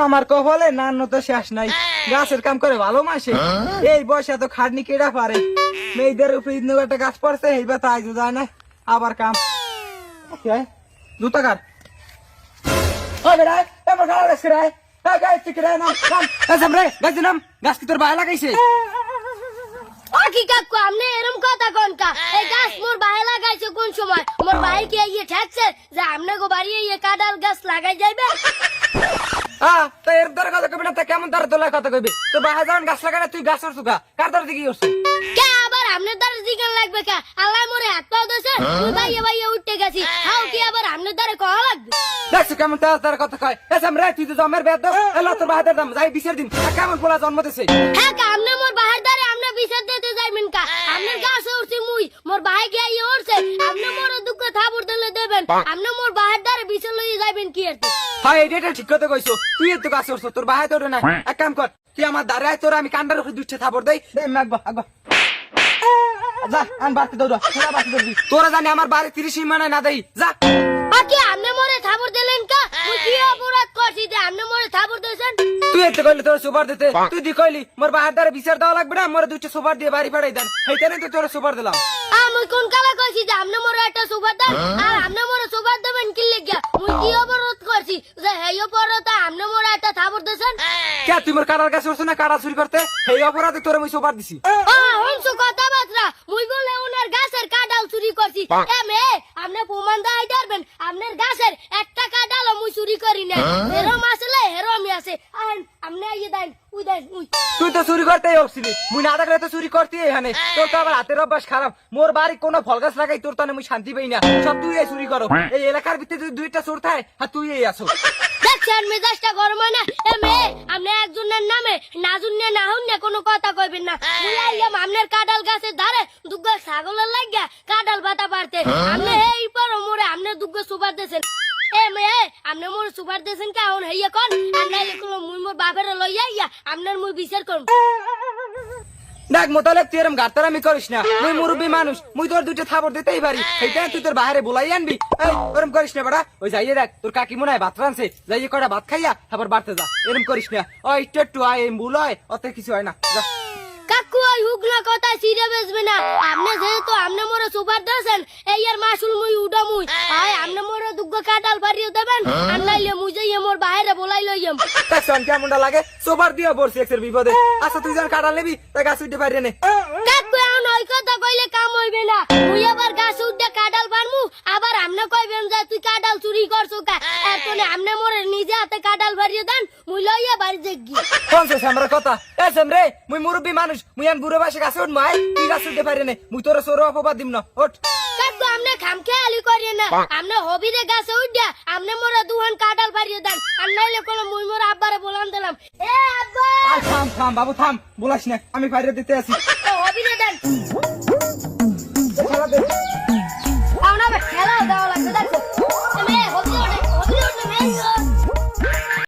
আমার কপালে নান্ন তো শেষ নাই, গাছের কাম করে ভালো মাসে। এই বয়সে এত খাটনি কেডা পারে? মেয়েদের উপরে ইন্দু একটা গাছ পড়ছে, এইবার তো আইজও যায় না আবার কাম। জুতা কাট গাছ কি তোর বাইরে লাগাইছে? কি কাকু আপনি এরকম কথা কোন কা? এই গাছ মোর ভাই লাগাইছে কোন সময়? মোর ভাই কি ইয়ে ঠেকছে যে আপনি গো বাড়ি ইয়ে কাঁঠাল গাছ লাগাই যাইবে? তো এর দ্বারা কথা কবি না, তা কেমন দ্বারা তোলার কথা কবি? তো বাহার যখন গাছ লাগাই তুই গাছ করছো কা? কার দ্বারা দিকে করছো? কে আবার আপনার দ্বারা জিগান লাগবে কা? আল্লাহ মোরে হাত পাও দিয়েছে, তুই ভাইয়ে ভাইয়ে উঠতে গেছি, হাও কি আবার আপনার দ্বারা কওয়া লাগবে? দেখছো কেমন তার কথা কয়? এসম রে তুই তো জমের বেদ এলা তোর বাহাদের দাম যাই বিচার দিন। কেমন পোলা জন্ম দিছে? হ্যাঁ কা আপনি মোর বাহার দ্বারা আপনি বিচার দিতে যাইবেন কা? আপনার গাছে উঠছি মুই, মোর ভাই গিয়ে ইয়ে উঠছে, আপনি মোর দুঃখ থাপুর দিলে দেবেন, আপনি মোর বাহার দ্বারা বিচার লইয়ে যাইবেন কি আর? হ্যাঁ এটা ঠিক কথা কইছো, তুই তো গাছ করছো, তোর বাহাই তোর না। এক কাম কর, তুই আমার দাঁড়ায় তোর আমি কান্ডার উপরে দুইটা থাপড় দেই, যা আমি বাড়তে দৌড়া তোরা জানি আমার বাড়ি 30 মানে না দেই যা। বাকি আপনি মোরে থাপুর দিলেন কা? মুই কি অপরাধ করছি যে আপনি মোরে থাপুর দিয়েছেন? তুই এতে কইলি তোর সুপার দিতে, তুই দি কইলি মোর বাহার দ্বারা বিচার দেওয়া লাগবে না, মোর দুইটা সুপার দিয়ে বাড়ি পাঠাই দেন, সেইখানে তো তোর সুপার দিলাম। আমি কোন কালা কইছি যে আপনি মোরে একটা সুপার দেন আর আপনি মোরে সুপার দেবেন কি লাগিয়া? মুই কি অপরাধ করছি যে হেই অপরাধ আপনি মোরে একটা থাপুর দিয়েছেন? কে তুই মোর কাটার গাছ করছ না কাটা চুরি করতে? এই অপরাধে তোর আমি সুপার দিছি। হংস কথাবার্তা মুই বলে ওনার গাছের কাঁঠাল চুরি করছি, এমে আপনি প্রমাণ দেয় পারবেন আপনার গাছের একটা কাঁঠাল মুই চুরি করি না, এরম আসলে এরমই আছে। আপনি আইয়ে দেন উই দেন উই। তুই তো চুরি করতেই হচ্ছিলি, মুই না থাকলে তো চুরি করতেই এখানে। তোর তো আবার হাতের অভ্যাস খারাপ, মোর বাড়ি কোনো ফল গাছ লাগাই তোর তানে মুই শান্তি পাই না, সব তুই এই চুরি করো। এই এলাকার ভিতরে তুই দুইটা চোর থাকে আর তুই এই আছো। দেখছেন মেজাজটা গরম হয় না? এমে আপনি একজনের নামে না জুনিয়া না হন না কোনো কথা কইবেন না। মুই আইলাম আপনার কাঁঠাল গাছের ধারে দুগ্গা ছাগলের লাগিয়া কাঁঠাল পাতা পারতে, আপনি এই পর মোরে আপনি দুগ্গা সুপার দিয়েছেন। এমে আপনি মোরে সুপার দিয়েছেন কেমন হইয়া কোন? আর নাইলে কোনো মুই মোর বাপের লইয়া ইয়া আপনার মুই বিচার করব। দেখ মোতালে তুই এরম গাড়তার আমি করিস না, মুই মুরব্বী মানুষ, মুই তোর দুইটা থাপড় দিতেই পারি, সেইখানে তুই তোর বাহারে বলাই আনবি। এই ওরম করিস না বেটা, ওই যাইয়ে দেখ তোর কাকি মনে হয় ভাত রানছে, যাইয়ে কটা ভাত খাইয়া তারপর বাড়তে যা, এরম করিস না। ওই একটু আয় ভুল হয়, অত কিছু হয় না। কাকু ওই হুগলা কথা সিরে বেসবে না, আপনি যেহেতু আপনি মোরে সুপার দিয়েছেন এই আর মাসুল মুই উডা মুই আয় আপনি মোরে দুগ্গা কাঁঠাল পারিয়ে দেবেন, আর নাইলে মুই যাইয়ে মোর বাইরে বলাই লইয়াম। দেখছেন কেমনটা লাগে? সুপার দিয়া পড়ছি এক্সের বিপদে। আচ্ছা তুই যখন কাঁঠাল নিবি তাই গাছ উঠতে পারি নে। কাকু এখন ওই কথা কইলে কাম হইবে না, মুই আবার গাছ উঠে কাঁঠাল পারমু, আবার আপনি কইবেন যে তুই কাঁঠাল চুরি করছো কা? এরপরে আপনি মোরে নিজে হাতে কাঁঠাল পারিয়ে দেন, মুই লইয়া বাড়ি যাগি। কোনছে আমরা কথা? এসেম রে মুই মুরব্বী মানুষ, মুই আন বুড়ো বয়সে গাছে উঠবো, আয় তুই গাছ উঠতে পারি নে, মুই তোর সরো অপবাদ দিম না। ওঠ কাকু আপনি খামখেয়ালি করিয়ে না, আপনি হবিরে গাছে উঠা আপনি মোরে দুহান কাঁঠাল পারিয়ে দেন, আর নাইলে কোনো মুই মোর আব্বারে বলান দিলাম। এ আব্বা থাম থাম বাবু থাম, বলাস না, আমি বাইরে দিতে আসি। হবিরে দেন খেলা দে। আমরা খেলা দেওয়া